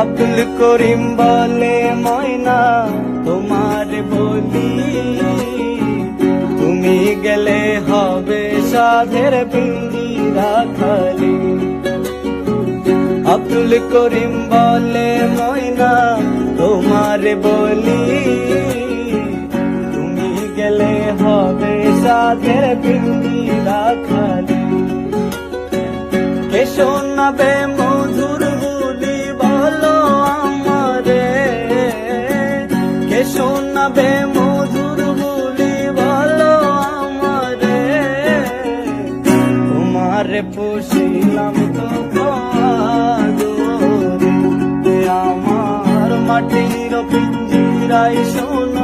আব্দুল করিম বলে ময়না তোমার বলি, তুমি গেলে হবে সাধের পিঞ্জিরা খালি। আব্দুল করিম বলে ময়না তোমার বলি, তুমি গেলে হবে সাধের পিঞ্জিরা খালি। কে শোনাবে মধুর বুলি বলো আমারে, কে শোনাবে মধুর বুলি বলো আমারে, তোমারে পুষিলাম তো আমার মাটির পিঞ্জিরায় শোনা